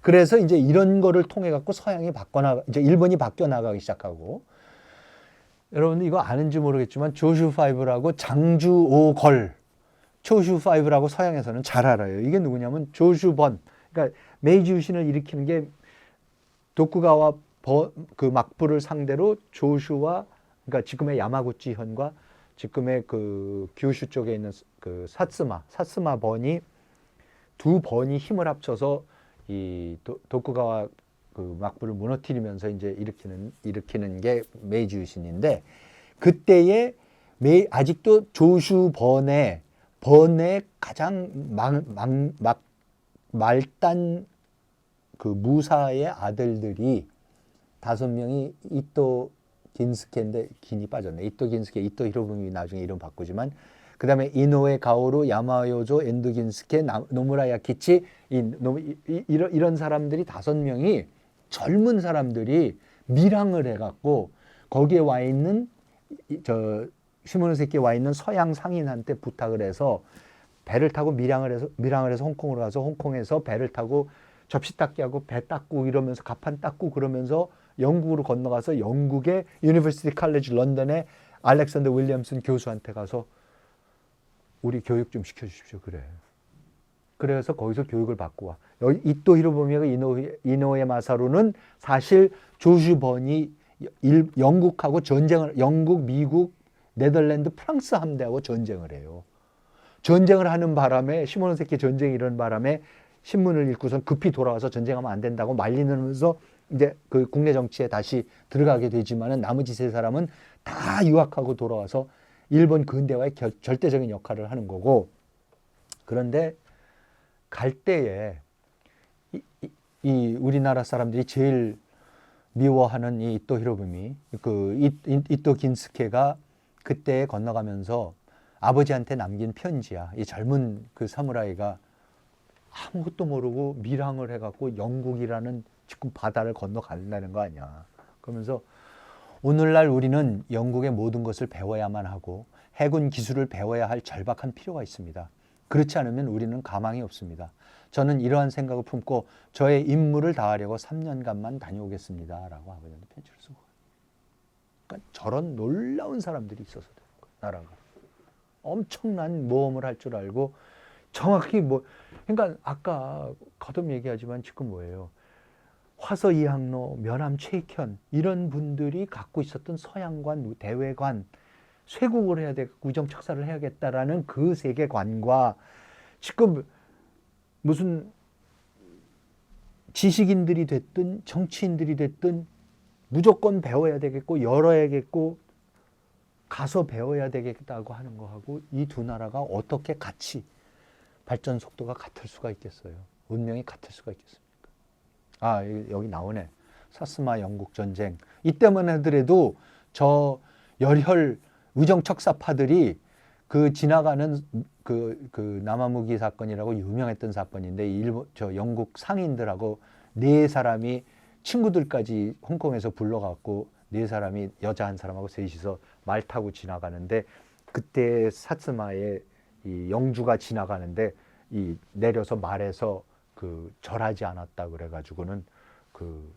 그래서 이제 이런 거를 통해 갖고 서양이 바꿔나가, 이제 일본이 바뀌어 나가기 시작하고, 여러분들 이거 아는지 모르겠지만 조슈 5라고 장주 오걸, 조슈 5라고 서양에서는 잘 알아요. 이게 누구냐면 조슈 번, 그러니까 메이지 유신을 일으키는 게 도쿠가와 그 막부를 상대로 조슈와, 그러니까 지금의 야마구치 현과 지금의 그 규슈 쪽에 있는 그 사스마 번이 두 번이 힘을 합쳐서 이 도쿠가와 그 막부를 무너뜨리면서 이제 일으키는 게 메이지 유신인데, 그때에 아직도 조슈 번의 가장 말단 그 무사의 아들들이 5명이 이토 긴스케인데 긴이 빠졌네. 이토 긴스케, 이토 히로부미 나중에 이름 바꾸지만, 그 다음에 이노에 가오루, 야마요조, 엔도 긴스케, 노무라 야키치, 이런 사람들이 5명이 젊은 사람들이 밀항을 해갖고 거기에 와 있는 저 시모노세키에 와 있는 서양 상인한테 부탁을 해서 배를 타고 밀항을 해서 홍콩으로 가서 홍콩에서 배를 타고 접시 닦기 하고 배 닦고 이러면서 가판 닦고 그러면서 영국으로 건너가서 영국의 유니버시티 칼리지 런던의 알렉산더 윌리엄슨 교수한테 가서 우리 교육 좀 시켜주십시오. 그래. 그래서 거기서 교육을 받고 와. 여기 이토 히로부미가 이노우에 마사루는 사실 조슈 번이 영국하고 영국, 미국, 네덜란드, 프랑스 함대하고 전쟁을 해요. 전쟁을 하는 바람에, 시모노세키 전쟁이 이런 바람에 신문을 읽고선 급히 돌아와서 전쟁하면 안 된다고 말리면서 이제 그 국내 정치에 다시 들어가게 되지만은 나머지 3사람은 다 유학하고 돌아와서 일본 근대화의 절대적인 역할을 하는 거고, 그런데 갈 때에 이 우리나라 사람들이 제일 미워하는 이 이토 히로부미, 그 이토 긴스케가 그때 건너가면서 아버지한테 남긴 편지야. 이 젊은 그 사무라이가 아무것도 모르고 밀항을 해갖고 영국이라는 지금 바다를 건너간다는 거 아니야. 그러면서 오늘날 우리는 영국의 모든 것을 배워야만 하고 해군 기술을 배워야 할 절박한 필요가 있습니다. 그렇지 않으면 우리는 가망이 없습니다. 저는 이러한 생각을 품고 저의 임무를 다하려고 3년간만 다녀오겠습니다. 라고 아버지한테 편지를 쓴 거예요. 그러니까 저런 놀라운 사람들이 있어서 되는 거예요. 나라가. 엄청난 모험을 할 줄 알고 정확히 그러니까 아까 거듭 얘기하지만 지금 뭐예요? 화서 이항로, 면함 최익현 이런 분들이 갖고 있었던 서양관, 대외관, 쇄국을 해야 되고 우정척사를 해야겠다라는 그 세계관과 지금 무슨 지식인들이 됐든 정치인들이 됐든 무조건 배워야 되겠고 열어야겠고 가서 배워야 되겠다고 하는 거하고 이 두 나라가 어떻게 같이 발전 속도가 같을 수가 있겠어요? 운명이 같을 수가 있겠습니까? 아, 여기 나오네. 사스마 영국 전쟁. 이때만 하더라도 저 열혈 의정척사파들이 그 지나가는 그 남아무기 사건이라고 유명했던 사건인데 저 영국 상인들하고 4사람이 친구들까지 홍콩에서 불러갖고 4사람이 여자 1사람하고 셋이서 말 타고 지나가는데 그때 사스마에 이 영주가 지나가는데 이 내려서 말해서 그 절하지 않았다 그래가지고는 그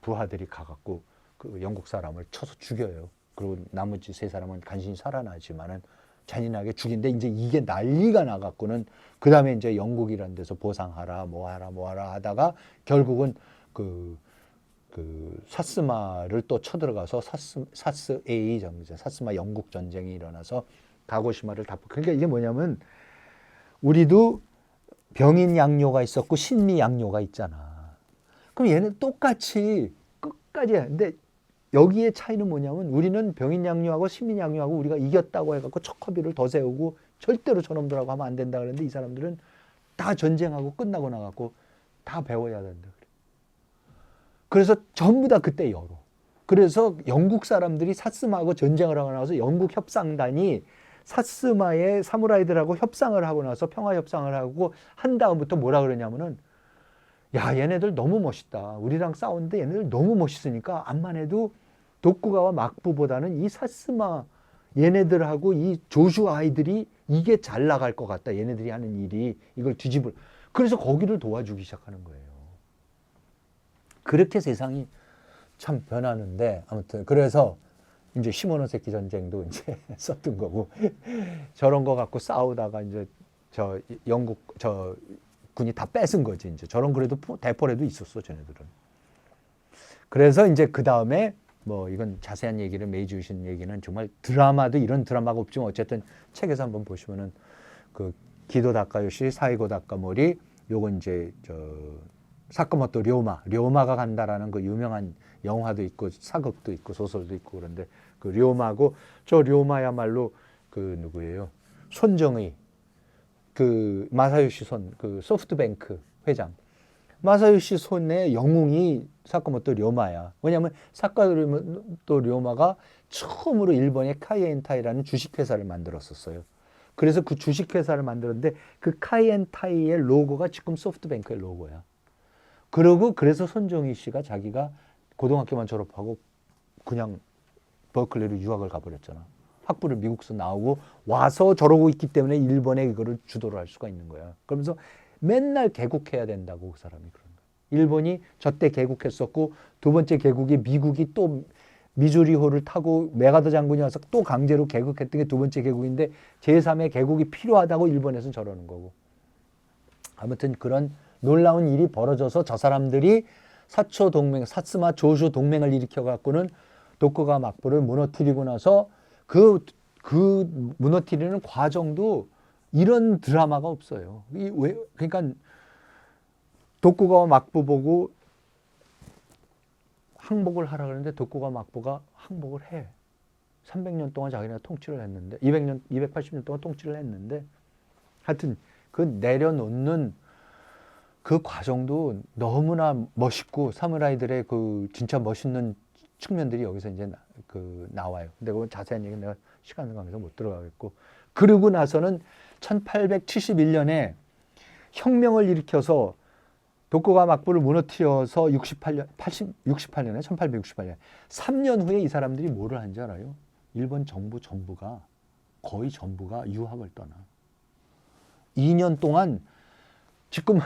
부하들이 가갖고 그 영국 사람을 쳐서 죽여요. 그리고 나머지 3사람은 간신히 살아나지만은 잔인하게 죽인데 이제 이게 난리가 나갖고는 그 다음에 이제 영국이라는 데서 보상하라 뭐하라 하다가 결국은 그 사스마를 또 쳐들어가서 사스 A 전쟁, 사스마 영국 전쟁이 일어나서 가고시마를 다. 그러니까 이게 뭐냐면 우리도 병인 양요가 있었고 신미 양요가 있잖아. 그럼 얘는 똑같이 끝까지 해. 근데 여기에 차이는 뭐냐면 우리는 병인 양요하고 신미 양요하고 우리가 이겼다고 해갖고 척허비를 더 세우고 절대로 저놈들하고 하면 안 된다 그러는데 이 사람들은 다 전쟁하고 끝나고 나갖고 다 배워야 된다. 그래서 전부 다 그때 열어. 그래서 영국 사람들이 사스마하고 전쟁을 하고 나서 영국 협상단이 사스마의 사무라이들하고 협상을 하고 나서 평화 협상을 하고 한 다음부터 뭐라 그러냐면은 야, 얘네들 너무 멋있다. 우리랑 싸우는데 얘네들 너무 멋있으니까 암만 해도 도쿠가와 막부보다는 이 사스마 얘네들하고 이 조슈 아이들이 이게 잘 나갈 것 같다. 얘네들이 하는 일이 이걸 뒤집을. 그래서 거기를 도와주기 시작하는 거예요. 그렇게 세상이 참 변하는데 아무튼 그래서 이제 시모노세키 전쟁도 이제 썼던 거고 저런 거 갖고 싸우다가 이제 저 영국 저 군이 다 뺏은 거지 이제 저런 그래도 대포라도 있었어 쟤네들은. 그래서 이제 그 다음에 뭐 이건 자세한 얘기를 메이지 유신 얘기는 정말 드라마도 이런 드라마가 없지만 어쨌든 책에서 한번 보시면은 그 기도 다카요시 사이고 다카모리 요거 이제 저 사카모토 료마가 간다라는 그 유명한 영화도 있고 사극도 있고 소설도 있고 그런데 그 료마고 저 료마야말로 그 누구예요? 손정의 그 마사요시 손 그 소프트뱅크 회장 마사요시 손의 영웅이 사카모토 료마야. 왜냐하면 사카모토 료마가 처음으로 일본의 카이엔타이라는 주식회사를 만들었었어요. 그래서 그 주식회사를 만들었는데 그 카이엔타이의 로고가 지금 소프트뱅크의 로고야. 그러고 그래서 손정희 씨가 자기가 고등학교만 졸업하고 그냥 버클리로 유학을 가버렸잖아. 학부를 미국에서 나오고 와서 저러고 있기 때문에 일본에 이거를 주도를 할 수가 있는 거야. 그러면서 맨날 개국해야 된다고 그 사람이 그런 거야. 일본이 저때 개국했었고 두 번째 개국이 미국이 또 미주리호를 타고 메가더 장군이 와서 또 강제로 개국했던 게 두 번째 개국인데 제3의 개국이 필요하다고 일본에서는 저러는 거고. 아무튼 그런 놀라운 일이 벌어져서 저 사람들이 사초 동맹, 사스마 조슈 동맹을 일으켜 갖고는 도쿠가와 막부를 무너뜨리고 나서 그 무너뜨리는 과정도 이런 드라마가 없어요. 그러니까 도쿠가와 막부 보고 항복을 하라 그러는데 도쿠가와 막부가 항복을 해. 300년 동안 자기네가 통치를 했는데 280년 동안 통치를 했는데 하여튼 그 내려놓는 그 과정도 너무나 멋있고 사무라이들의 그 진짜 멋있는 측면들이 여기서 이제 나와요. 근데 그건 자세한 얘기는 내가 시간 관계에서 못 들어가겠고. 그러고 나서는 1871년에 혁명을 일으켜서 도쿠가와 막부를 무너뜨려서 18년에 1868년 3년 후에 이 사람들이 뭐를 한 줄 알아요? 일본 정부 전부가 거의 전부가 유학을 떠나. 2년 동안 지금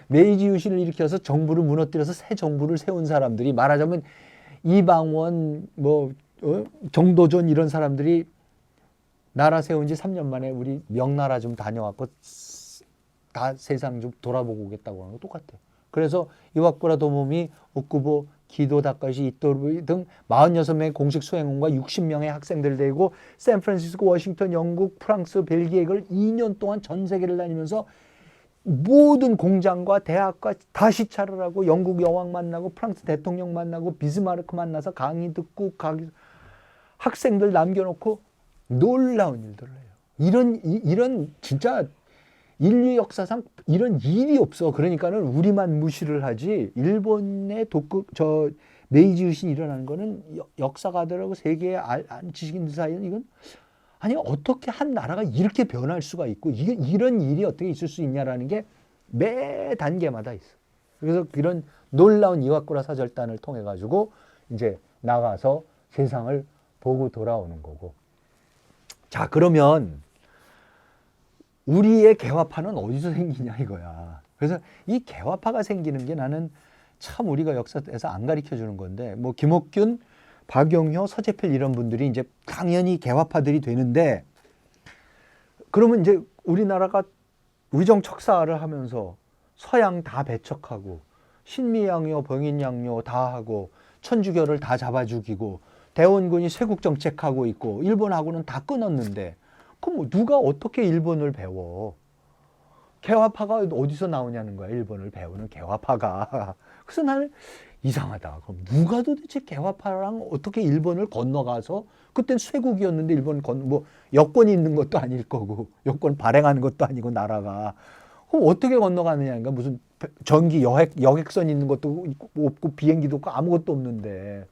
메이지 유신을 일으켜서 정부를 무너뜨려서 새 정부를 세운 사람들이 말하자면 이방원 정도전 이런 사람들이 나라 세운 지 3년 만에 우리 명나라 좀 다녀왔고 다 세상 좀 돌아보고 오겠다고 하는 거 똑같아. 그래서 이와쿠라 도모미, 오쿠보, 기도 다카시, 이토르 등 46명의 공식 수행원과 60명의 학생들 데리고 샌프란시스코, 워싱턴, 영국, 프랑스, 벨기에 이걸 2년 동안 전 세계를 다니면서 모든 공장과 대학과 다 시찰을 하고 영국 여왕 만나고 프랑스 대통령 만나고 비스마르크 만나서 강의 듣고 학생들 남겨놓고 놀라운 일들을 해요. 이런 진짜 인류 역사상 이런 일이 없어. 그러니까는 우리만 무시를 하지 일본의 메이지 유신이 일어나는 거는 역사가들하고 세계의 지식인들 사이에는 이건 아니 어떻게 한 나라가 이렇게 변할 수가 있고 이런 일이 어떻게 있을 수 있냐라는 게 매 단계마다 있어. 그래서 이런 놀라운 이와쿠라 사절단을 통해 가지고 이제 나가서 세상을 보고 돌아오는 거고. 자, 그러면 우리의 개화파는 어디서 생기냐 이거야. 그래서 이 개화파가 생기는 게 나는 참 우리가 역사에서 안 가르쳐 주는 건데 뭐 김옥균, 박용효, 서재필 이런 분들이 이제 당연히 개화파들이 되는데 그러면 이제 우리나라가 위정척사를 하면서 서양 다 배척하고 신미양요, 병인양요 다 하고 천주교를 다 잡아 죽이고 대원군이 쇄국정책하고 있고 일본하고는 다 끊었는데 그럼 누가 어떻게 일본을 배워? 개화파가 어디서 나오냐는 거야. 일본을 배우는 개화파가. 그래서 나는 이상하다. 그럼 누가 도대체 개화파랑 어떻게 일본을 건너가서 그땐 쇄국이었는데 일본 여권이 있는 것도 아닐 거고 여권 발행하는 것도 아니고 나라가 그럼 어떻게 건너가느냐니까 무슨 전기 여객선 있는 것도 없고 비행기도 없고 아무것도 없는데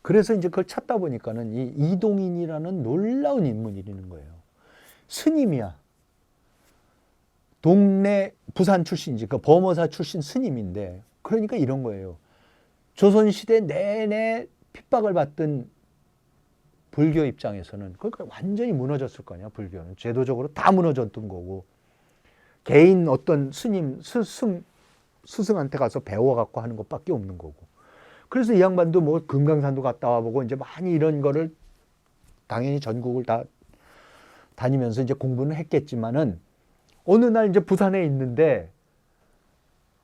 그래서 이제 그걸 찾다 보니까는 이 이동인이라는 놀라운 인물이 있는 거예요. 스님이야. 동네 부산 출신이지. 그 범어사 출신 스님인데 그러니까 이런 거예요. 조선시대 내내 핍박을 받던 불교 입장에서는 그러니까 완전히 무너졌을 거 아니야. 불교는 제도적으로 다 무너졌던 거고 개인 어떤 스님, 스승 스승한테 가서 배워갖고 하는 것밖에 없는 거고. 그래서 이 양반도 뭐 금강산도 갔다 와보고 이제 많이 이런 거를 당연히 전국을 다 다니면서 이제 공부는 했겠지만은 어느 날 이제 부산에 있는데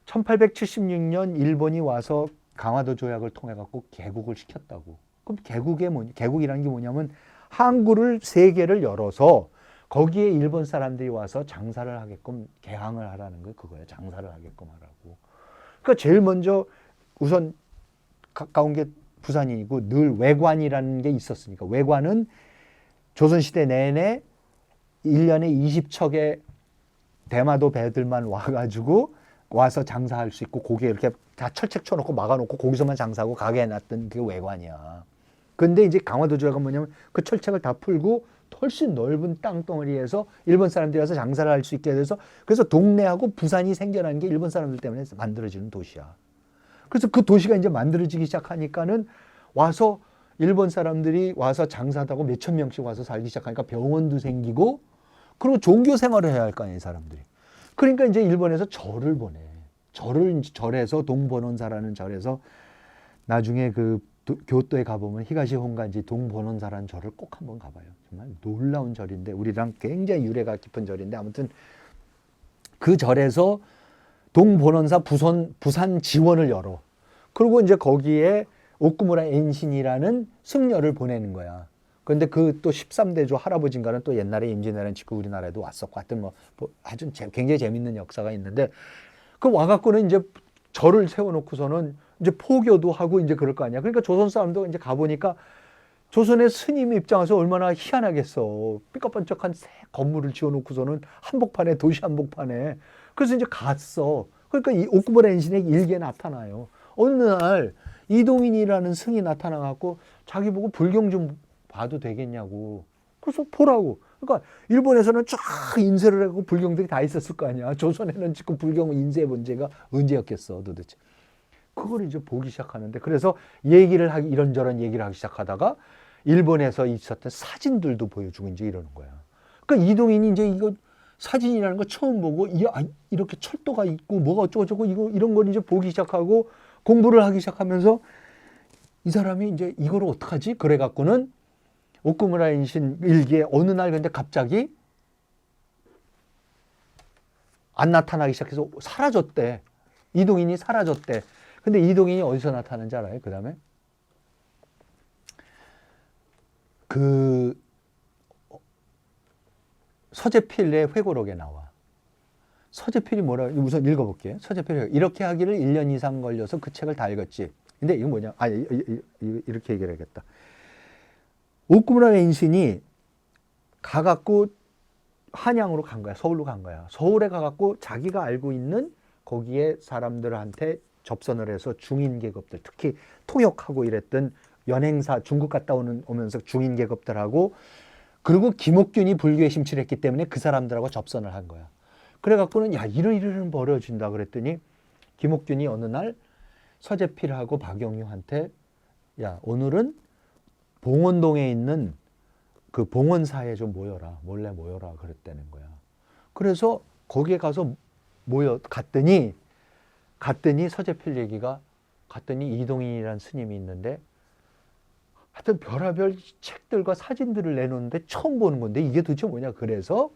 1876년 일본이 와서 강화도 조약을 통해 갖고 개국을 시켰다고. 그럼 개국이라는 게 뭐냐면 항구를 세 개를 열어서 거기에 일본 사람들이 와서 장사를 하게끔 개항을 하라는 거 그거예요. 장사를 하게끔 하라고. 그러니까 제일 먼저 우선 가까운 게 부산이고 늘 외관이라는 게 있었으니까 외관은 조선시대 내내 1년에 20척의 대마도 배들만 와가지고 와서 장사할 수 있고 거기에 이렇게 다 철책 쳐놓고 막아놓고 거기서만 장사하고 가게 해놨던 그게 외관이야. 근데 이제 강화도 조약은 뭐냐면 그 철책을 다 풀고 훨씬 넓은 땅덩어리에서 일본 사람들이 와서 장사를 할 수 있게 돼서 그래서 동네하고 부산이 생겨난 게 일본 사람들 때문에 만들어지는 도시야. 그래서 그 도시가 이제 만들어지기 시작하니까는 와서 일본 사람들이 와서 장사하다고 몇천 명씩 와서 살기 시작하니까 병원도 생기고 그리고 종교 생활을 해야 할 거 아니에요, 사람들이. 그러니까 이제 일본에서 절을 보내. 절에서 동본원사라는 절에서 나중에 그 교토에 가보면 히가시 혼간지 동본원사라는 절을 꼭 한번 가봐요. 정말 놀라운 절인데 우리랑 굉장히 유래가 깊은 절인데 아무튼 그 절에서 동본원사 부산 지원을 열어. 그리고 이제 거기에 오쿠무라 엔신이라는 승려를 보내는 거야. 그런데 그 또 13대조 할아버지인가는 또 옛날에 임진왜란 직후 우리나라에도 왔었고 하여튼 뭐 아주 굉장히 재밌는 역사가 있는데 그 와갖고는 이제 절을 세워놓고서는 이제 포교도 하고 이제 그럴 거 아니야. 그러니까 조선 사람도 이제 가보니까 조선의 스님 입장에서 얼마나 희한하겠어. 삐까번쩍한 새 건물을 지어놓고서는 한복판에 도시 한복판에. 그래서 이제 갔어. 그러니까 이 오쿠무라 엔신의 일기에 나타나요. 어느 날 이동인이라는 승이 나타나갖고 자기 보고 불경 좀 봐도 되겠냐고. 그래서 보라고. 그러니까 일본에서는 쫙 인쇄를 하고 불경들이 다 있었을 거 아니야. 조선에는 지금 불경 인쇄 문제가 언제였겠어 도대체. 그걸 이제 보기 시작하는데 그래서 이런저런 얘기를 하기 시작하다가 일본에서 있었던 사진들도 보여주고 이제 이러는 거야. 그러니까 이동인이 이제 이거 사진이라는 거 처음 보고 이렇게 철도가 있고 뭐가 어쩌고저쩌고 이런 걸 이제 보기 시작하고 공부를 하기 시작하면서 이 사람이 이제 이거를 어떡하지? 그래 갖고는 오쿠무라 엔신 일기에 어느 날 근데 갑자기 안 나타나기 시작해서 사라졌대. 이동인이 사라졌대. 근데 이동인이 어디서 나타나는지 알아요? 그 다음에 그 서재필의 회고록에 나와. 서재필이 뭐라고 우선 읽어볼게요. 서재필이 이렇게 하기를 1년 이상 걸려서 그 책을 다 읽었지. 근데 이건 뭐냐? 이렇게 얘기를 하겠다. 오쿠무라 엔신이 가갖고 한양으로 간 거야. 서울로 간 거야. 서울에 가갖고 자기가 알고 있는 거기에 사람들한테 접선을 해서 중인 계급들, 특히 통역하고 이랬던 연행사 중국 갔다 오면서 중인 계급들하고 그리고 김옥균이 불교에 심취했기 때문에 그 사람들하고 접선을 한 거야. 그래갖고는 야 이런 벌어진다 그랬더니 김옥균이 어느 날 서재필하고 박영유한테 야 오늘은 봉원동에 있는 그 봉원사에 좀 몰래 모여라 그랬다는 거야. 그래서 거기에 가서 갔더니 서재필 얘기가 갔더니 이동인이라는 스님이 있는데 하여튼 별의별 책들과 사진들을 내놓는데 처음 보는 건데 이게 도대체 뭐냐. 그래서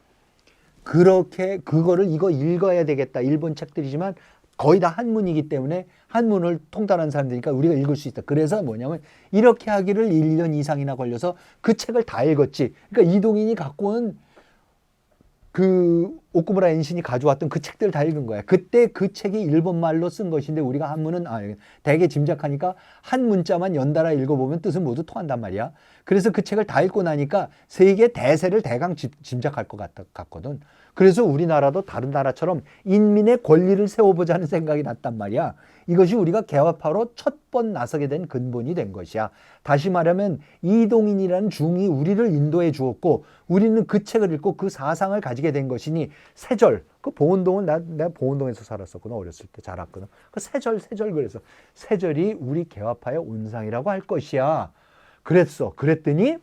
그거를 이거 읽어야 되겠다. 일본 책들이지만 거의 다 한문이기 때문에 한문을 통달한 사람들이니까 우리가 읽을 수 있다. 그래서 뭐냐면 이렇게 하기를 1년 이상이나 걸려서 그 책을 다 읽었지. 그러니까 이동인이 갖고 온 그 오쿠무라 엔신이 가져왔던 그 책들을 다 읽은 거야. 그때 그 책이 일본말로 쓴 것인데 우리가 한문은 대개 짐작하니까 한 문자만 연달아 읽어보면 뜻은 모두 통한단 말이야. 그래서 그 책을 다 읽고 나니까 세계 대세를 대강 짐작할 것 같거든. 그래서 우리나라도 다른 나라처럼 인민의 권리를 세워보자는 생각이 났단 말이야. 이것이 우리가 개화파로 첫 번 나서게 된 근본이 된 것이야. 다시 말하면 이동인이라는 중이 우리를 인도해 주었고 우리는 그 책을 읽고 그 사상을 가지게 된 것이니 세절, 그 봉원동은 내가 봉원동에서 살았었구나. 어렸을 때 자랐거든. 그 세절 그래서 세절이 우리 개화파의 온상이라고 할 것이야. 그랬더니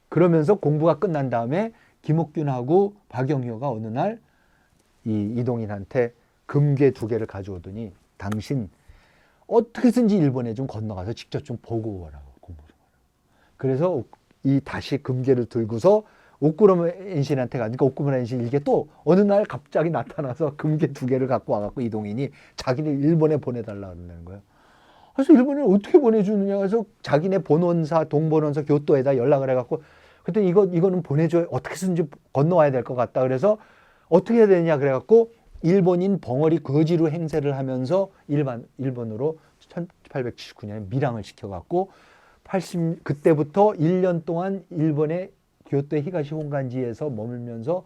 그러면서 공부가 끝난 다음에 김옥균하고 박영효가 어느 날 이 이동인한테 금괴 2개를 가져오더니 당신 어떻게든지 일본에 좀 건너가서 직접 좀 보고 오라고 공부를. 그래서 이 다시 금괴를 들고서 오쿠라마 엔신한테 가니까 오쿠라마 엔신 이게 또 어느 날 갑자기 나타나서 금괴 2개를 갖고 와갖고 이동인이 자기를 일본에 보내달라 그러는 거예요. 그래서 일본에 어떻게 보내주느냐 해서 자기네 본원사 동본원사 교토에다 연락을 해갖고 그때 이거는 보내줘야 어떻게든지 건너와야 될 것 같다. 그래서 어떻게 해야 되냐 그래갖고 일본인 벙어리 거지로 행세를 하면서 일본으로 1879년에 밀항을 시켜갖고 그때부터 1년 동안 일본의 교토의 히가시 혼간지에서 머물면서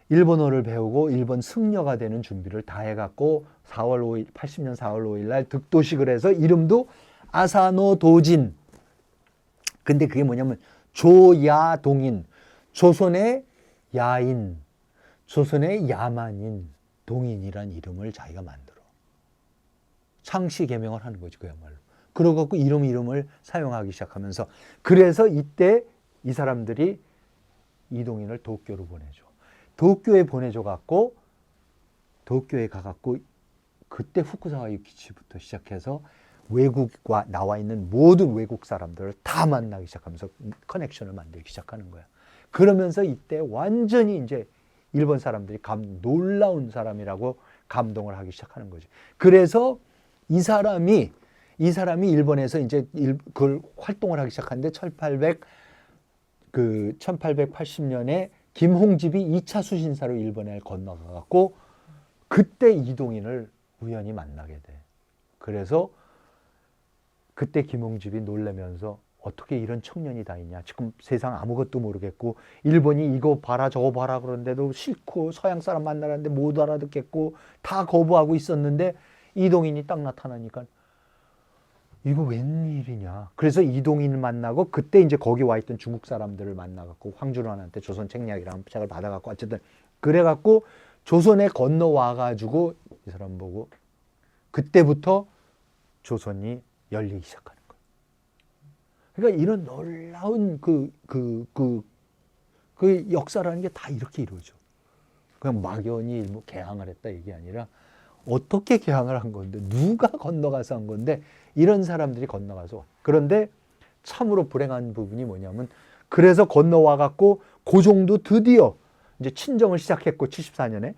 일본어를 배우고 일본 승려가 되는 준비를 다 해갖고 80년 4월 5일 날 득도식을 해서 이름도 아사노 도진. 근데 그게 뭐냐면 조야동인, 조선의 야인, 조선의 야만인, 동인이란 이름을 자기가 만들어. 창씨 개명을 하는 거지 그야말로. 그러갖고 이름을 사용하기 시작하면서 그래서 이때 이 사람들이 이동인을 도쿄로 보내줘. 도쿄에 보내줘갖고 도쿄에 가갖고 그때 후쿠사와 유키치부터 시작해서 외국과 나와 있는 모든 외국 사람들을 다 만나기 시작하면서 커넥션을 만들기 시작하는 거야. 그러면서 이때 완전히 이제 일본 사람들이 놀라운 사람이라고 감동을 하기 시작하는 거죠. 그래서 이 사람이 일본에서 이제 그걸 활동을 하기 시작하는데 1880년에 김홍집이 2차 수신사로 일본에 건너가갖고 그때 이동인을 우연히 만나게 돼. 그래서 그때 김홍집이 놀라면서 어떻게 이런 청년이 다 있냐. 지금 세상 아무것도 모르겠고 일본이 이거 봐라 저거 봐라 그러는데도 싫고 서양 사람 만나라는데 못 알아듣겠고 다 거부하고 있었는데 이동인이 딱 나타나니까 이거 웬일이냐. 그래서 이동인을 만나고 그때 이제 거기 와 있던 중국 사람들을 만나갖고 황준환한테 조선 책략이라는 책을 받아갖고 어쨌든 그래갖고 조선에 건너와가지고 이 사람 보고 그때부터 조선이 열리기 시작하는 거예요. 그러니까 이런 놀라운 그 역사라는 게 다 이렇게 이루어져. 그냥 막연히 뭐 개항을 했다 이게 아니라 어떻게 개항을 한 건데 누가 건너가서 한 건데 이런 사람들이 건너가서 그런데 참으로 불행한 부분이 뭐냐면 그래서 건너와 갖고 고종도 드디어 이제 친정을 시작했고 74년에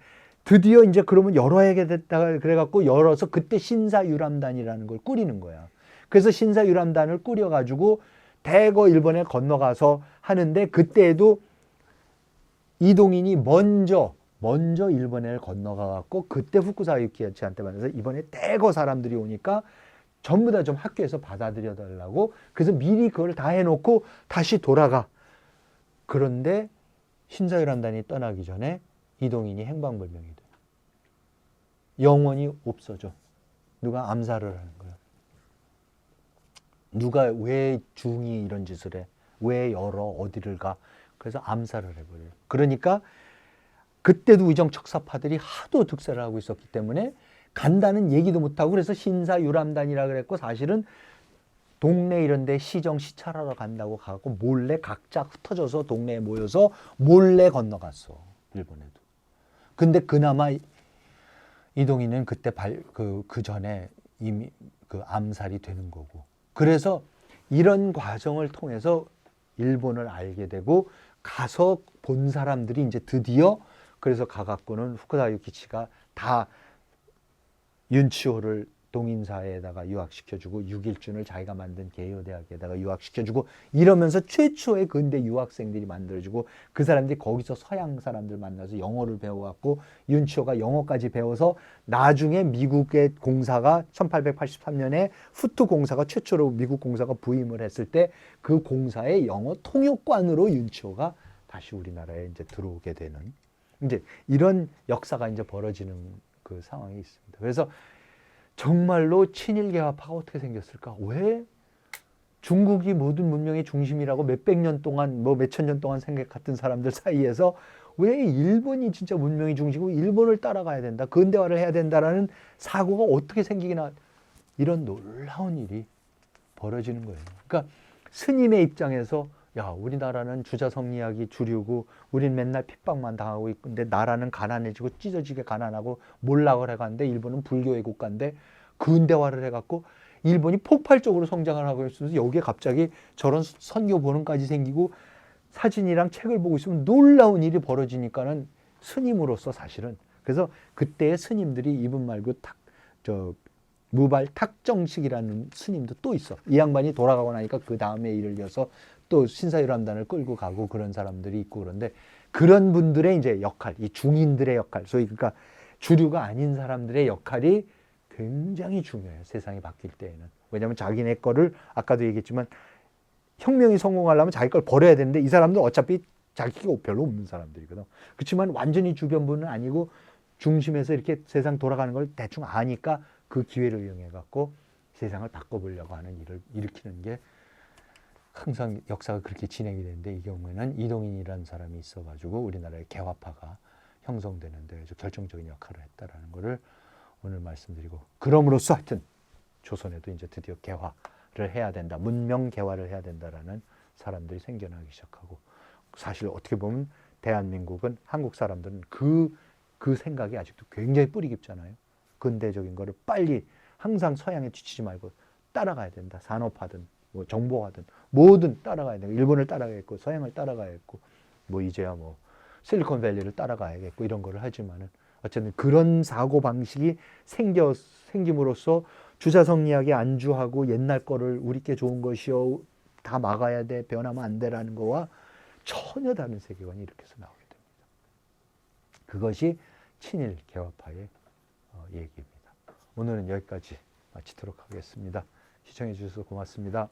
드디어 이제 그러면 열어야겠다 그래갖고 열어서 그때 신사유람단이라는 걸 꾸리는 거야. 그래서 신사유람단을 꾸려가지고 대거 일본에 건너가서 하는데 그때에도 이동인이 먼저 일본에 건너가갖고 그때 후쿠사와 유키치한테 만나서 이번에 대거 사람들이 오니까 전부 다 좀 학교에서 받아들여 달라고 그래서 미리 그걸 다 해놓고 다시 돌아가. 그런데 신사유람단이 떠나기 전에 이동인이 행방불명이 돼. 영원히 없어져. 누가 암살을 하는 거야. 누가 왜 중이 이런 짓을 해? 왜 열어? 어디를 가? 그래서 암살을 해버려요. 그러니까 그때도 의정척사파들이 하도 득세를 하고 있었기 때문에 간다는 얘기도 못하고 그래서 신사유람단이라 그랬고 사실은 동네 이런 데 시정 시찰하러 간다고 가고 몰래 각자 흩어져서 동네에 모여서 몰래 건너갔어. 일본에도. 근데 그나마 이동인은 그때 그 전에 이미 그 암살이 되는 거고. 그래서 이런 과정을 통해서 일본을 알게 되고 가서 본 사람들이 이제 드디어 그래서 가갖고는 후쿠사와 유키치가 다 윤치호를 동인사에다가 유학시켜주고 육일준을 자기가 만든 개요대학에다가 유학시켜주고 이러면서 최초의 근대 유학생들이 만들어지고 그 사람들이 거기서 서양 사람들 만나서 영어를 배워갖고 윤치호가 영어까지 배워서 나중에 미국의 공사가 1883년에 후투 공사가 최초로 미국 공사가 부임을 했을 때 그 공사의 영어 통역관으로 윤치호가 다시 우리나라에 이제 들어오게 되는 이제 이런 역사가 이제 벌어지는 그 상황이 있습니다. 그래서 정말로 친일개화파가 어떻게 생겼을까? 왜 중국이 모든 문명의 중심이라고 몇백 년 동안 뭐 몇천 년 동안 생각했던 사람들 사이에서 왜 일본이 진짜 문명의 중심이고 일본을 따라가야 된다, 근대화를 해야 된다라는 사고가 어떻게 생기기나 이런 놀라운 일이 벌어지는 거예요. 그러니까 스님의 입장에서 야, 우리나라는 주자성리학이 주류고 우린 맨날 핍박만 당하고 있는데 나라는 가난해지고 찢어지게 가난하고 몰락을 해가는데 일본은 불교의 국가인데 근대화를 해갖고 일본이 폭발적으로 성장을 하고 있어서 여기에 갑자기 저런 선교 보는까지 생기고 사진이랑 책을 보고 있으면 놀라운 일이 벌어지니까는 스님으로서 사실은 그래서 그때의 스님들이 이분 말고 무발 탁정식이라는 스님도 또 있어. 이 양반이 돌아가고 나니까 그 다음에 일을 이어서 또 신사유람단을 끌고 가고 그런 사람들이 있고 그런데 그런 분들의 이제 역할, 이 중인들의 역할, 소위 그러니까 주류가 아닌 사람들의 역할이 굉장히 중요해요. 세상이 바뀔 때에는. 왜냐하면 자기네 거를 아까도 얘기했지만 혁명이 성공하려면 자기 걸 버려야 되는데 이 사람도 어차피 자기가 별로 없는 사람들이거든. 그렇지만 완전히 주변부는 아니고 중심에서 이렇게 세상 돌아가는 걸 대충 아니까 그 기회를 이용해 갖고 세상을 바꿔보려고 하는 일을 일으키는 게 항상 역사가 그렇게 진행이 되는데 이 경우에는 이동인이라는 사람이 있어가지고 우리나라의 개화파가 형성되는데 아주 결정적인 역할을 했다라는 것을 오늘 말씀드리고 그럼으로써 하여튼 조선에도 이제 드디어 개화를 해야 된다. 문명 개화를 해야 된다라는 사람들이 생겨나기 시작하고 사실 어떻게 보면 대한민국은 한국 사람들은 그 생각이 아직도 굉장히 뿌리 깊잖아요. 근대적인 거를 빨리 항상 서양에 지치지 말고 따라가야 된다. 산업화든 뭐 정보화든 뭐든 따라가야 되고 일본을 따라가야겠고 서양을 따라가야겠고 뭐 이제야 뭐 실리콘밸리를 따라가야겠고 이런 거를 하지만은 어쨌든 그런 사고 방식이 생김으로써 주자성리학에 안주하고 옛날 거를 우리께 좋은 것이요 다 막아야 돼 변하면 안 돼라는 거와 전혀 다른 세계관이 이렇게 해서 나오게 됩니다. 그것이 친일 개화파의 얘기입니다. 오늘은 여기까지 마치도록 하겠습니다. 시청해 주셔서 고맙습니다.